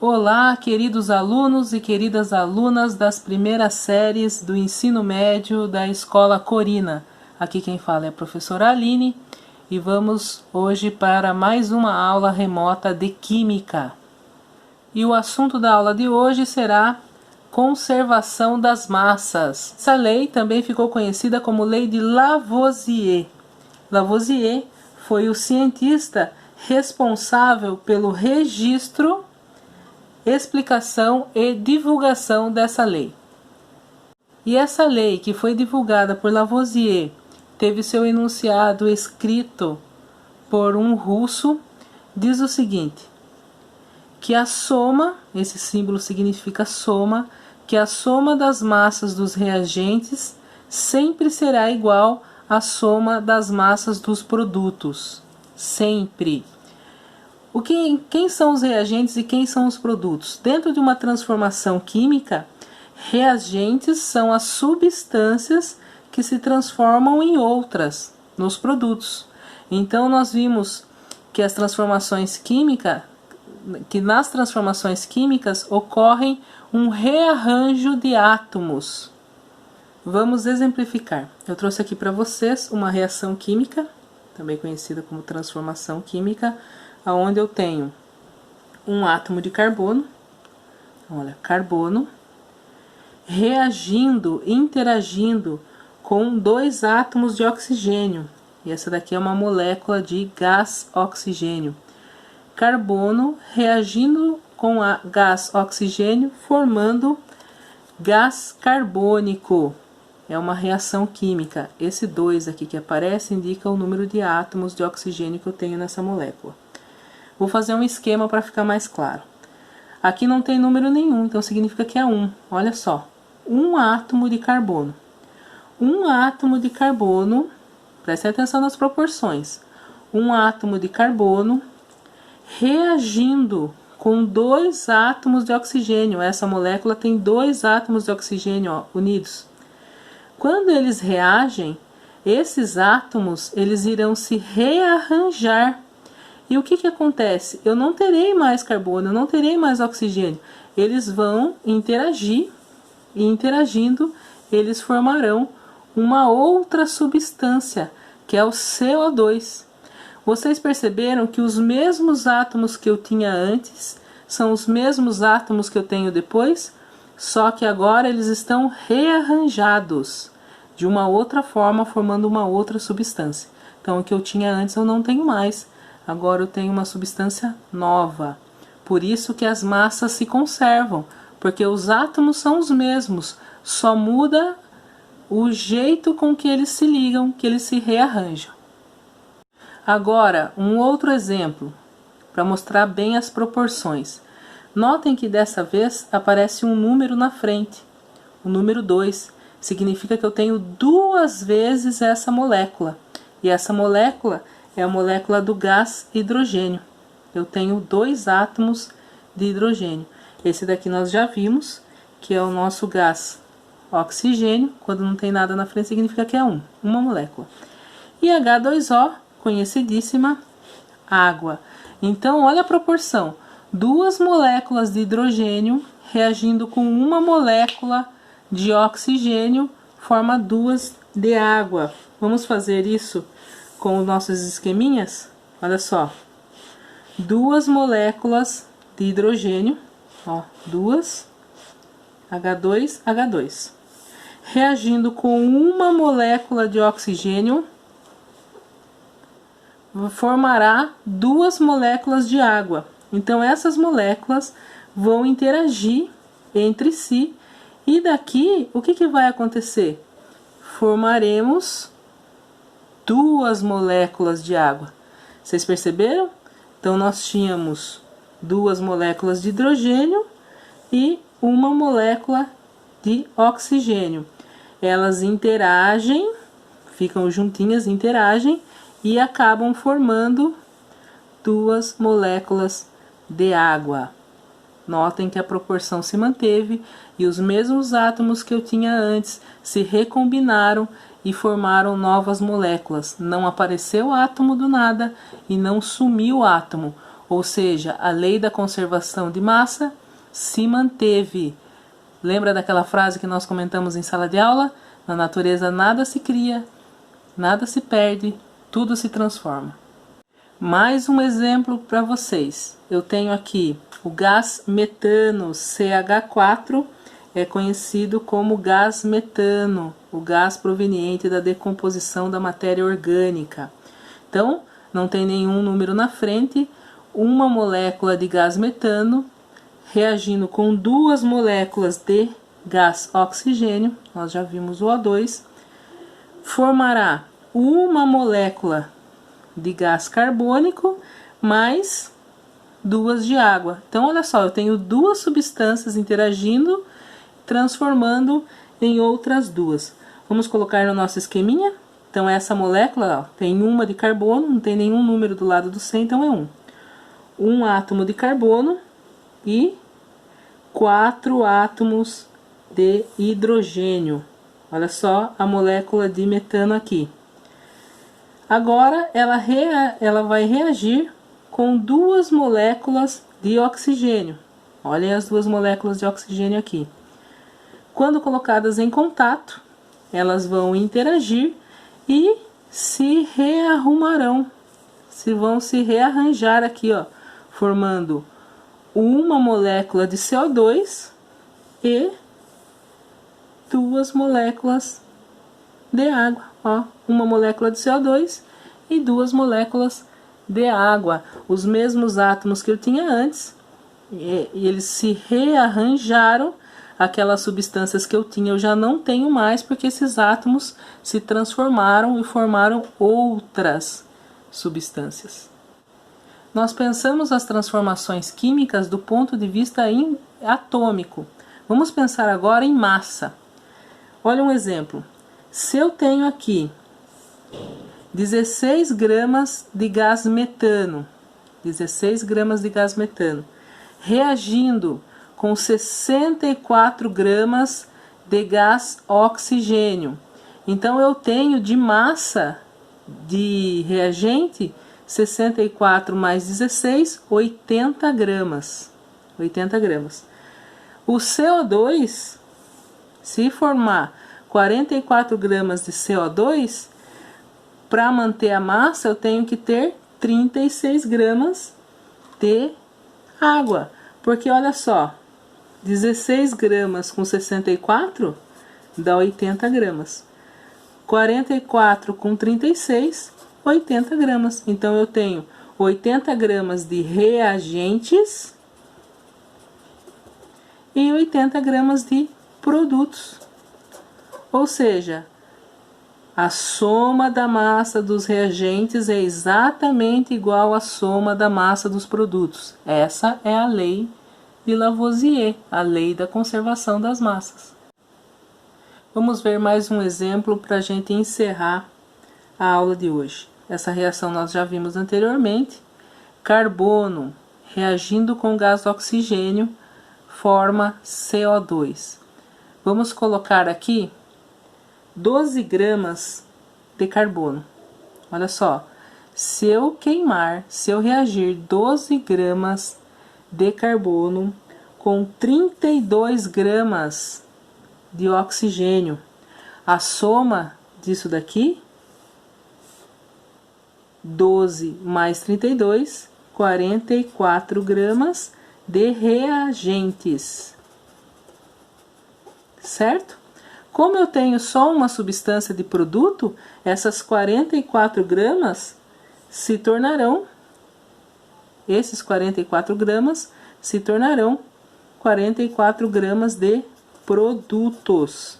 Olá, queridos alunos e queridas alunas das primeiras séries do ensino médio da Escola Corina. Aqui quem fala é a professora Aline e vamos hoje para mais uma aula remota de Química. E o assunto da aula de hoje será conservação das massas. Essa lei também ficou conhecida como Lei de Lavoisier. Lavoisier foi o cientista responsável pelo registro, explicação e divulgação dessa lei. E essa lei, que foi divulgada por Lavoisier, teve seu enunciado escrito por um russo, diz o seguinte: que a soma, esse símbolo significa soma, que a soma das massas dos reagentes sempre será igual à soma das massas dos produtos. Sempre. Quem são os reagentes e quem são os produtos? Dentro de uma transformação química, reagentes são as substâncias que se transformam em outras, nos produtos. Então nós vimos que nas transformações químicas ocorrem um rearranjo de átomos. Vamos exemplificar. Eu trouxe aqui para vocês uma reação química, também conhecida como transformação química, onde eu tenho um átomo de carbono, olha, carbono, interagindo com dois átomos de oxigênio. E essa daqui é uma molécula de gás oxigênio. Carbono reagindo com a gás oxigênio, formando gás carbônico. É uma reação química. Esse 2 aqui que aparece indica o número de átomos de oxigênio que eu tenho nessa molécula. Vou fazer um esquema para ficar mais claro. Aqui não tem número nenhum, então significa que é 1. Olha só, um átomo de carbono. Um átomo de carbono, preste atenção nas proporções. Um átomo de carbono reagindo com dois átomos de oxigênio. Essa molécula tem dois átomos de oxigênio, ó, unidos. Quando eles reagem, esses átomos eles irão se rearranjar. E o que acontece? Eu não terei mais carbono, eu não terei mais oxigênio. Eles vão interagir e interagindo, eles formarão uma outra substância, que é o CO2. Vocês perceberam que os mesmos átomos que eu tinha antes são os mesmos átomos que eu tenho depois? Só que agora eles estão rearranjados de uma outra forma, formando uma outra substância. Então o que eu tinha antes eu não tenho mais. Agora eu tenho uma substância nova. Por isso que as massas se conservam, porque os átomos são os mesmos, só muda o jeito com que eles se ligam, que eles se rearranjam. Agora, um outro exemplo, para mostrar bem as proporções. Notem que dessa vez aparece um número na frente, o número 2. Significa que eu tenho duas vezes essa molécula. E essa molécula é a molécula do gás hidrogênio. Eu tenho dois átomos de hidrogênio. Esse daqui nós já vimos, que é o nosso gás oxigênio. Quando não tem nada na frente, significa que é uma molécula. E H2O, conhecidíssima, água. Então, olha a proporção. Duas moléculas de hidrogênio reagindo com uma molécula de oxigênio forma duas de água. Vamos fazer isso com os nossos esqueminhas? Olha só. Duas moléculas de hidrogênio, ó, duas, H2, H2. Reagindo com uma molécula de oxigênio, formará duas moléculas de água. Então essas moléculas vão interagir entre si e daqui o que vai acontecer? Formaremos duas moléculas de água. Vocês perceberam? Então nós tínhamos duas moléculas de hidrogênio e uma molécula de oxigênio. Elas interagem, ficam juntinhas, interagem e acabam formando duas moléculas de água. Notem que a proporção se manteve e os mesmos átomos que eu tinha antes se recombinaram e formaram novas moléculas. Não apareceu átomo do nada e não sumiu o átomo. ou seja, a lei da conservação de massa se manteve. Lembra daquela frase que nós comentamos em sala de aula? Na natureza nada se cria, nada se perde, tudo se transforma. Mais um exemplo para vocês. Eu tenho aqui o gás metano, CH4, é conhecido como gás metano, o gás proveniente da decomposição da matéria orgânica. Então, não tem nenhum número na frente, uma molécula de gás metano reagindo com duas moléculas de gás oxigênio, nós já vimos o O2, formará uma molécula de gás carbônico mais duas de água. Então, olha só, eu tenho duas substâncias interagindo, transformando em outras duas. Vamos colocar no nosso esqueminha. Então, essa molécula ó, tem uma de carbono, não tem nenhum número do lado do C, então é 1. Um átomo de carbono e 4 átomos de hidrogênio. Olha só a molécula de metano aqui. Agora, ela vai reagir com duas moléculas de oxigênio. Olhem as duas moléculas de oxigênio aqui. Quando colocadas em contato, elas vão interagir e se rearrumarão. Vão se rearranjar aqui, ó, formando uma molécula de CO2 e duas moléculas de água, ó, uma molécula de CO2 e duas moléculas de água, os mesmos átomos que eu tinha antes, e eles se rearranjaram. Aquelas substâncias que eu tinha eu já não tenho mais, porque esses átomos se transformaram e formaram outras substâncias. Nós pensamos as transformações químicas do ponto de vista atômico. Vamos pensar agora em massa. Olha um exemplo. Se eu tenho aqui 16 gramas de gás metano, 16 gramas de gás metano, reagindo com 64 gramas de gás oxigênio. Então, eu tenho de massa de reagente 64 mais 16, 80 gramas. 80 gramas. O CO2, se formar 44 gramas de CO2, para manter a massa eu tenho que ter 36 gramas de água. Porque olha só, 16 gramas com 64 dá 80 gramas. 44 com 36, 80 gramas. Então, eu tenho 80 gramas de reagentes e 80 gramas de produtos. Ou seja, a soma da massa dos reagentes é exatamente igual à soma da massa dos produtos. Essa é a lei de Lavoisier, a lei da conservação das massas. Vamos ver mais um exemplo para a gente encerrar a aula de hoje. Essa reação nós já vimos anteriormente. Carbono reagindo com gás oxigênio forma CO2. Vamos colocar aqui 12 gramas de carbono. Olha só, se eu reagir 12 gramas de carbono com 32 gramas de oxigênio, a soma disso daqui, 12 mais 32, 44 gramas de reagentes. Certo? Como eu tenho só uma substância de produto, essas 44 gramas se tornarão, esses 44 gramas se tornarão 44 gramas de produtos.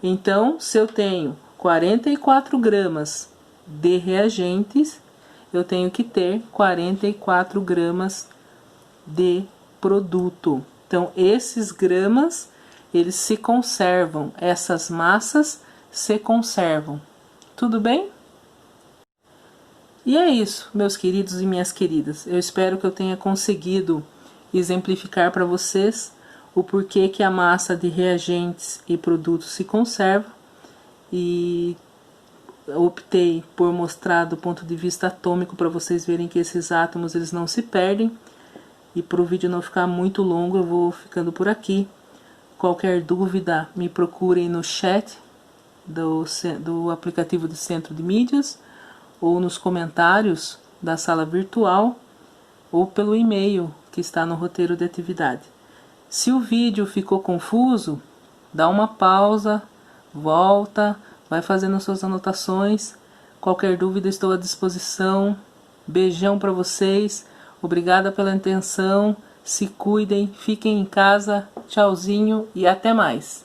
Então, se eu tenho 44 gramas de reagentes, eu tenho que ter 44 gramas de produto. Então, esses gramas, eles se conservam, essas massas se conservam. Tudo bem? E é isso, meus queridos e minhas queridas. Eu espero que eu tenha conseguido exemplificar para vocês o porquê que a massa de reagentes e produtos se conserva e optei por mostrar do ponto de vista atômico para vocês verem que esses átomos eles não se perdem. E para o vídeo não ficar muito longo, eu vou ficando por aqui. Qualquer dúvida, me procurem no chat do aplicativo do Centro de Mídias, ou nos comentários da sala virtual, ou pelo e-mail que está no roteiro de atividade. Se o vídeo ficou confuso, dá uma pausa, volta, vai fazendo suas anotações. Qualquer dúvida, estou à disposição. Beijão para vocês. Obrigada pela atenção. Se cuidem, fiquem em casa. Tchauzinho e até mais.